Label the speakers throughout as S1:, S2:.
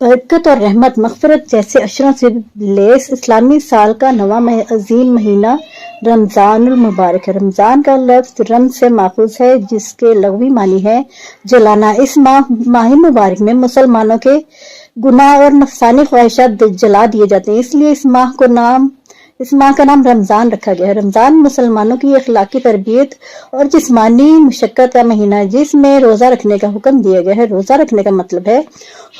S1: برکت اور رحمت مغفرت جیسے اشروں سے لیس اسلامی سال کا نواں عظیم مہینہ رمضان المبارک ہے۔ رمضان کا لفظ رمز سے ماخوذ ہے جس کے لغوی معنی ہے جلانا۔ اس ماہ مبارک میں مسلمانوں کے گناہ اور نفسانی خواہشات جلا دیے جاتے ہیں، اس لیے اس ماہ کا نام رمضان رکھا گیا ہے۔ رمضان مسلمانوں کی اخلاقی تربیت اور جسمانی مشقت کا مہینہ ہے جس میں روزہ رکھنے کا حکم دیا گیا ہے۔ روزہ رکھنے کا مطلب ہے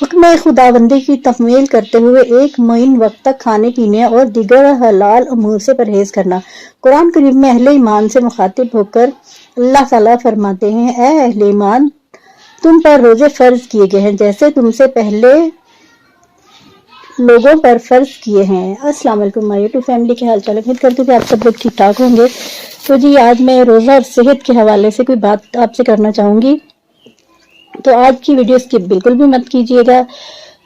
S1: حکم خداوندی کی تکمیل کرتے ہوئے ایک معین وقت تک کھانے پینے اور دیگر حلال امور سے پرہیز کرنا۔ قرآن کریم میں اہل ایمان سے مخاطب ہو کر اللہ تعالیٰ فرماتے ہیں، اے اہل ایمان، تم پر روزے فرض کیے گئے ہیں جیسے تم سے پہلے لوگوں پر فرض کیے ہیں۔ السلام علیکم مائی یوٹیوب فیملی، کے حال چال؟ امید کرتی ہوں کہ آپ سب لوگ ٹھیک ٹھاک ہوں گے۔ تو جی آج میں روزہ اور صحت کے حوالے سے کوئی بات آپ سے کرنا چاہوں گی، تو آج کی ویڈیو اسکپ بالکل بھی مت کیجیے گا۔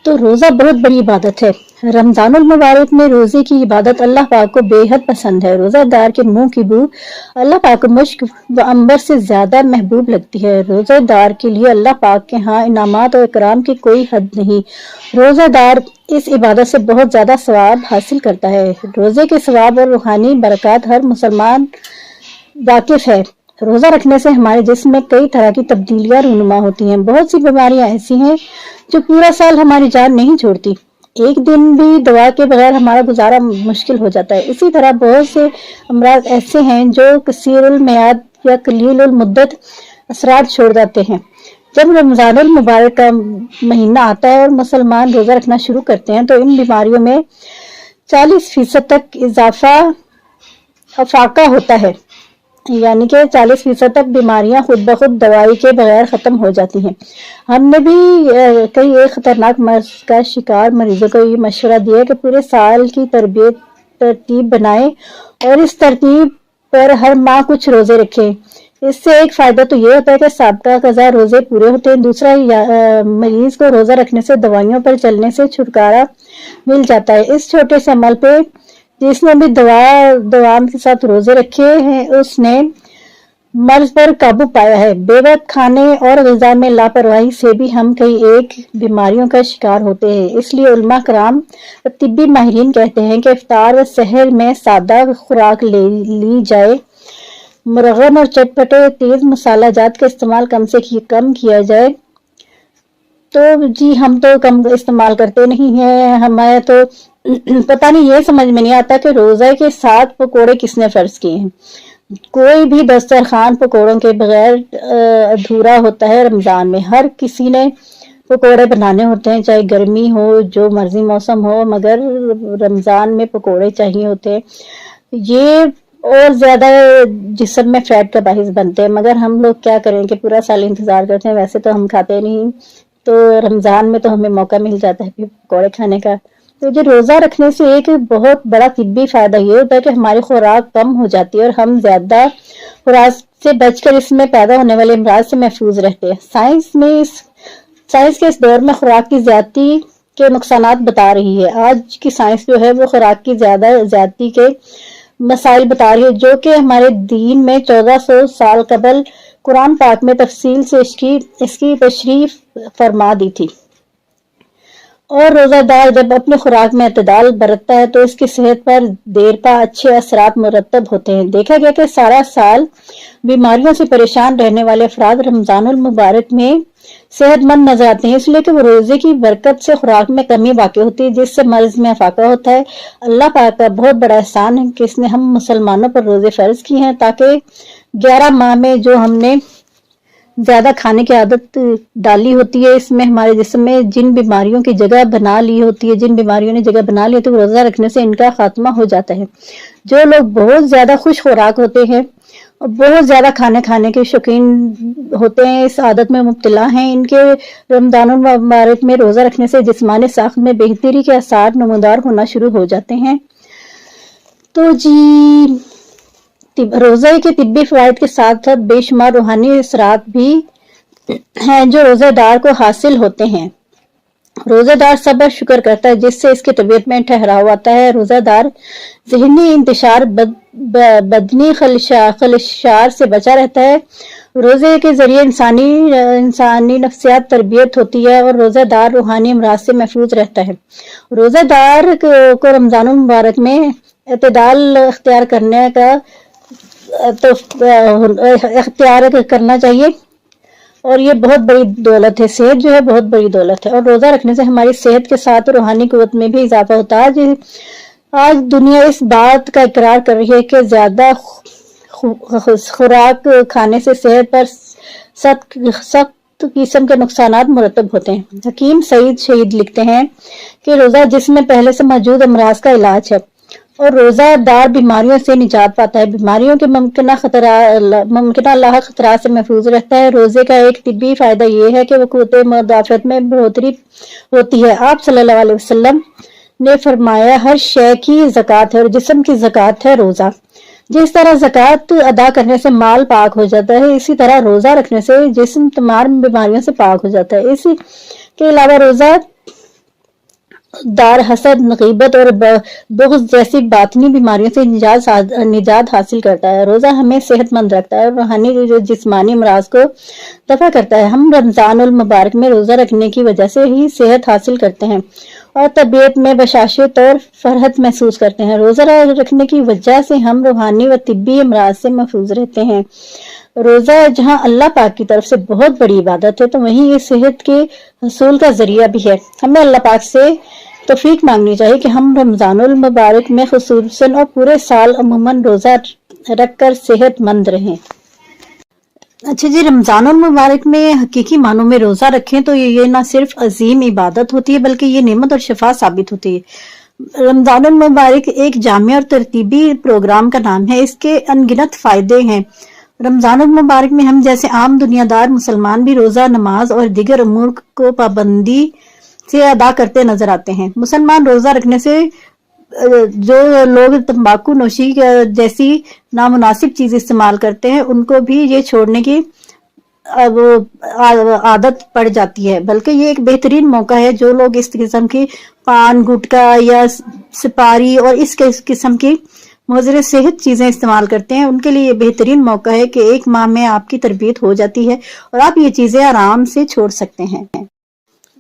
S1: تو روزہ بہت بڑی عبادت ہے۔ رمضان المبارک میں روزے کی عبادت اللہ پاک کو بے حد پسند ہے۔ روزہ دار کے منہ کی بو اللہ پاک کو مشک و عنبر سے زیادہ محبوب لگتی ہے۔ روزہ دار کے لیے اللہ پاک کے ہاں انعامات اور اکرام کی کوئی حد نہیں۔ روزہ دار اس عبادت سے بہت زیادہ ثواب حاصل کرتا ہے۔ روزے کے ثواب اور روحانی برکات ہر مسلمان واقف ہے۔ روزہ رکھنے سے ہمارے جسم میں کئی طرح کی تبدیلیاں رونما ہوتی ہیں۔ بہت سی بیماریاں ایسی ہیں جو پورا سال ہماری جان نہیں چھوڑتی، ایک دن بھی دوا کے بغیر ہمارا گزارا مشکل ہو جاتا ہے۔ اسی طرح بہت سے امراض ایسے ہیں جو کثیر المیعاد یا قلیل المدت اثرات چھوڑ جاتے ہیں۔ جب رمضان المبارک کا مہینہ آتا ہے اور مسلمان روزہ رکھنا شروع کرتے ہیں تو ان بیماریوں میں 40% تک افاقہ ہوتا ہے، یعنی کہ 40% تک بیماریاں خود بخود دوائی کے بغیر ختم ہو جاتی ہیں۔ ہم نے بھی کئی ایک خطرناک مرض کا شکار مریضوں کو یہ مشورہ دیا کہ پورے سال کی ترتیب بنائیں اور اس ترتیب پر ہر ماہ کچھ روزے رکھیں۔ اس سے ایک فائدہ تو یہ ہوتا ہے کہ سابقہ قضا روزے پورے ہوتے ہیں، دوسرا مریض کو روزہ رکھنے سے دوائیوں پر چلنے سے چھٹکارا مل جاتا ہے۔ اس چھوٹے سے عمل پہ جس نے بھی دوام کے ساتھ روزے رکھے ہیں اس نے مرض پر قابو پایا ہے۔ بے وقت کھانے اور غذا میں لاپرواہی سے بھی ہم کئی ایک بیماریوں کا شکار ہوتے ہیں۔ اس لیے علماء کرام اور طبی ماہرین کہتے ہیں کہ افطار و سحر میں سادہ خوراک لی جائے، مرغن اور چٹپٹے تیز مسالہ جات کا استعمال کم سے کم کیا جائے۔ تو جی ہم تو کم استعمال کرتے نہیں ہیں، ہمیں تو پتہ نہیں، یہ سمجھ میں نہیں آتا کہ روزہ کے ساتھ پکوڑے کس نے فرض کیے ہیں۔ کوئی بھی دسترخوان پکوڑوں کے بغیر ادھورا ہوتا ہے۔ رمضان میں ہر کسی نے پکوڑے بنانے ہوتے ہیں، چاہے گرمی ہو، جو مرضی موسم ہو، مگر رمضان میں پکوڑے چاہیے ہوتے ہیں۔ یہ اور زیادہ جسم میں فیٹ کا باعث بنتے ہیں، مگر ہم لوگ کیا کریں کہ پورا سال انتظار کرتے ہیں، ویسے تو ہم کھاتے نہیں، تو رمضان میں تو ہمیں موقع مل جاتا ہے پکوڑے کھانے کا۔ تو جو روزہ رکھنے سے ایک بہت بڑا طبی فائدہ یہ ہوتا ہے کہ ہماری خوراک کم ہو جاتی ہے اور ہم زیادہ خوراک سے بچ کر اس میں پیدا ہونے والے امراض سے محفوظ رہتے ہیں۔ سائنس کے اس دور میں خوراک کی زیادتی کے نقصانات بتا رہی ہے۔ آج کی سائنس جو ہے وہ خوراک کی زیادتی کے مسائل بتا رہی ہے، جو کہ ہمارے دین میں 1400 سال قبل قرآن پاک میں تفصیل سے اس کی تشریح فرما دی تھی۔ اور روزہ دار جب اپنی خوراک میں اعتدال برتتا ہے تو اس کی صحت پر دیر پا اچھے اثرات مرتب ہوتے ہیں۔ دیکھا گیا کہ سارا سال بیماریوں سے پریشان رہنے والے افراد رمضان المبارک میں صحت مند نظر آتے ہیں، اس لیے کہ وہ روزے کی برکت سے خوراک میں کمی واقع ہوتی ہے جس سے مرض میں افاقہ ہوتا ہے۔ اللہ پاک کا بہت بڑا احسان ہے کہ اس نے ہم مسلمانوں پر روزے فرض کی ہیں تاکہ 11 ماہ میں جو ہم نے زیادہ کھانے کی عادت ڈالی ہوتی ہے، اس میں ہمارے جسم میں جن بیماریوں کی جگہ بنا لی ہوتی ہے، جن بیماریوں نے جگہ بنا لی ہوتی ہے، روزہ رکھنے سے ان کا خاتمہ ہو جاتا ہے۔ جو لوگ بہت زیادہ خوش خوراک ہوتے ہیں اور بہت زیادہ کھانے کے شوقین ہوتے ہیں، اس عادت میں مبتلا ہیں، ان کے رمضان المبارک میں روزہ رکھنے سے جسمانی ساخت میں بہتری کے آثار نمودار ہونا شروع ہو جاتے ہیں۔ تو جی روزہ کے طبی فوائد کے ساتھ ساتھ بے شمار روحانی اثرات بھی ہیں جو روزہ دار کو حاصل ہوتے ہیں۔ روزہ دار صبر شکر کرتا ہے جس سے اس کی طبیعت میں ٹھہراؤ آتا ہے۔ روزہ دار ذہنی انتشار بدنی خلشار سے بچا رہتا ہے روزے کے ذریعے انسانی نفسیات تربیت ہوتی ہے اور روزہ دار روحانی امراض سے محفوظ رہتا ہے۔ روزہ دار کو رمضان المبارک میں اعتدال اختیار کرنا چاہیے، اور یہ بہت بڑی دولت ہے۔ صحت جو ہے بہت بڑی دولت ہے، اور روزہ رکھنے سے ہماری صحت کے ساتھ روحانی قوت میں بھی اضافہ ہوتا ہے۔ آج دنیا اس بات کا اقرار کر رہی ہے کہ زیادہ خوراک کھانے سے صحت پر سخت قسم کے نقصانات مرتب ہوتے ہیں۔ حکیم سعید شہید لکھتے ہیں کہ روزہ جسم میں پہلے سے موجود امراض کا علاج ہے، اور روزہ دار بیماریوں سے نجات پاتا ہے، بیماریوں کے ممکنہ لاحق خطرات سے محفوظ رہتا ہے۔ روزے کا ایک طبی فائدہ یہ ہے کہ وہ قوت مدافعت میں بڑھوتری ہوتی ہے۔ آپ صلی اللہ علیہ وسلم نے فرمایا، ہر شے کی زکوٰۃ ہے اور جسم کی زکوٰۃ ہے روزہ۔ جس طرح زکوٰۃ ادا کرنے سے مال پاک ہو جاتا ہے، اسی طرح روزہ رکھنے سے جسم تمام بیماریوں سے پاک ہو جاتا ہے۔ اسی کے علاوہ روزہ دار حسد، غیبت اور بغض جیسی باطنی بیماریوں سے نجات حاصل کرتا ہے۔ روزہ ہمیں صحت مند رکھتا ہے اور روحانی جسمانی امراض کو دفع کرتا ہے۔ ہم رمضان المبارک میں روزہ رکھنے کی وجہ سے ہی صحت حاصل کرتے ہیں اور طبیعت میں بشاشت اور فرحت محسوس کرتے ہیں۔ روزہ رکھنے کی وجہ سے ہم روحانی و طبی امراض سے محفوظ رہتے ہیں۔ روزہ جہاں اللہ پاک کی طرف سے بہت بڑی عبادت ہے، تو وہیں یہ صحت کے حصول کا ذریعہ بھی ہے۔ ہمیں اللہ پاک سے توفیق مانگنی چاہیے کہ ہم رمضان المبارک میں خصوصاً اور پورے سال عموماً روزہ رکھ کر صحت مند رہیں۔ اچھا جی، رمضان المبارک میں حقیقی معنوں میں روزہ رکھیں تو یہ نہ صرف عظیم عبادت ہوتی ہے بلکہ یہ نعمت اور شفا ثابت ہوتی ہے۔ رمضان المبارک ایک جامع اور ترتیبی پروگرام کا نام ہے، اس کے انگنت فائدے ہیں۔ رمضان المبارک میں ہم جیسے عام دنیا دار مسلمان بھی روزہ، نماز اور دیگر امور کو پابندی سے ادا کرتے نظر آتے ہیں۔ مسلمان روزہ رکھنے سے جو لوگ تمباکو نوشی جیسی نامناسب چیز استعمال کرتے ہیں ان کو بھی یہ چھوڑنے کی عادت پڑ جاتی ہے، بلکہ یہ ایک بہترین موقع ہے۔ جو لوگ اس قسم کی پان، گٹکا یا سپاری اور اس قسم کی مضر صحت چیزیں استعمال کرتے ہیں، ان کے لیے یہ بہترین موقع ہے کہ ایک ماہ میں آپ کی تربیت ہو جاتی ہے اور آپ یہ چیزیں آرام سے چھوڑ سکتے ہیں۔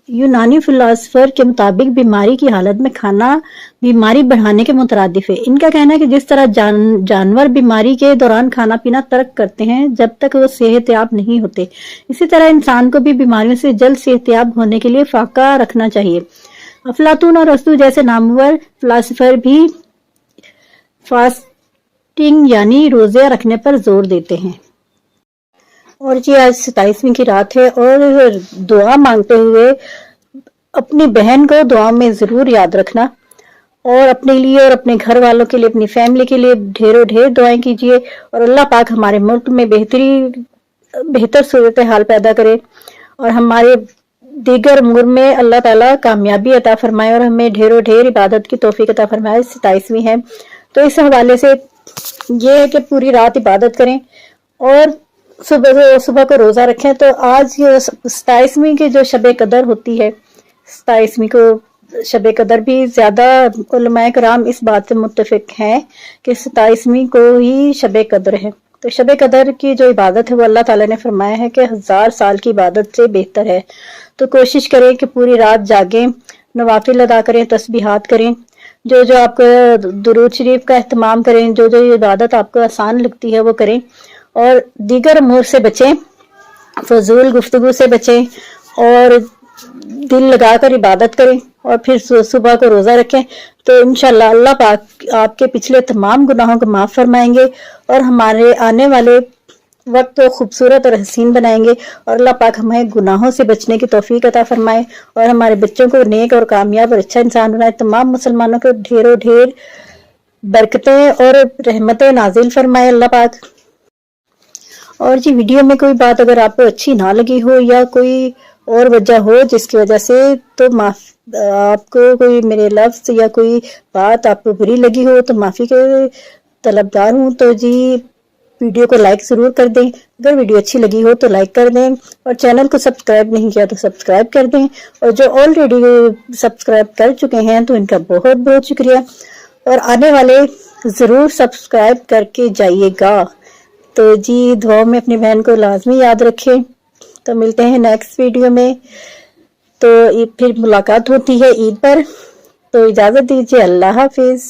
S1: یونانی فلاسفر کے مطابق بیماری کی حالت میں کھانا بیماری بڑھانے کے مترادف ہے۔ ان کا کہنا ہے کہ جس طرح جانور بیماری کے دوران کھانا پینا ترک کرتے ہیں جب تک وہ صحت یاب نہیں ہوتے، اسی طرح انسان کو بھی بیماریوں سے جلد صحت یاب ہونے کے لیے فاقہ رکھنا چاہیے۔ افلاطون اور ارسطو جیسے نامور فلاسفر بھی فاسٹنگ یعنی روزے رکھنے پر زور دیتے ہیں۔ اور جی آج 27ویں کی رات ہے، اور دعا مانگتے ہوئے اپنی بہن کو دعا میں ضرور یاد رکھنا، اور اپنے لیے اور اپنے گھر والوں کے لیے، اپنی فیملی کے لیے ڈھیر دعائیں کیجیے، اور اللہ پاک ہمارے ملک میں بہتر صورتحال پیدا کرے اور ہمارے دیگر امور میں اللہ تعالیٰ کامیابی عطا فرمائے اور ہمیں ڈھیر عبادت کی توفیق عطا فرمائے۔ 27ویں ہے تو اس حوالے سے یہ ہے کہ پوری رات عبادت کریں اور صبح کو روزہ رکھیں۔ تو آج 27ویں کی جو شب قدر ہوتی ہے، 27ویں کو شب قدر بھی زیادہ علماء کرام اس بات سے متفق ہیں کہ 27ویں کو ہی شب قدر ہے۔ تو شب قدر کی جو عبادت ہے وہ اللہ تعالیٰ نے فرمایا ہے کہ 1000 سال کی عبادت سے بہتر ہے۔ تو کوشش کریں کہ پوری رات جاگیں، نوافل ادا کریں، تسبیحات کریں، جو آپ کو درود شریف کا اہتمام کریں، جو عبادت آپ کو آسان لگتی ہے وہ کریں، اور دیگر امور سے بچیں، فضول گفتگو سے بچیں، اور دل لگا کر عبادت کریں، اور پھر صبح کو روزہ رکھیں۔ تو انشاءاللہ اللہ پاک آپ کے پچھلے تمام گناہوں کو معاف فرمائیں گے اور ہمارے آنے والے وقت کو خوبصورت اور حسین بنائیں گے، اور اللہ پاک ہمیں گناہوں سے بچنے کی توفیق عطا فرمائے اور ہمارے بچوں کو نیک اور کامیاب اور اچھا انسان بنائے۔ تمام مسلمانوں کو ڈھیر برکتیں اور رحمتیں نازل فرمائے اللہ پاک۔ اور جی ویڈیو میں کوئی بات اگر آپ کو اچھی نہ لگی ہو یا کوئی اور وجہ ہو جس کی وجہ سے تو آپ کو کوئی میرے لفظ یا کوئی بات آپ کو بری لگی ہو تو معافی کے طلبدار ہوں۔ تو جی ویڈیو کو لائک ضرور کر دیں، اگر ویڈیو اچھی لگی ہو تو لائک کر دیں، اور چینل کو سبسکرائب نہیں کیا تو سبسکرائب کر دیں، اور جو آلریڈی سبسکرائب کر چکے ہیں تو ان کا بہت شکریہ، اور آنے والے ضرور سبسکرائب کر کے جائیے گا۔ تو جی دعاؤں میں اپنی بہن کو لازمی یاد رکھیں. تو ملتے ہیں نیکسٹ ویڈیو میں. تو پھر ملاقات ہوتی ہے عید پر. تو اجازت دیجیے. اللہ حافظ.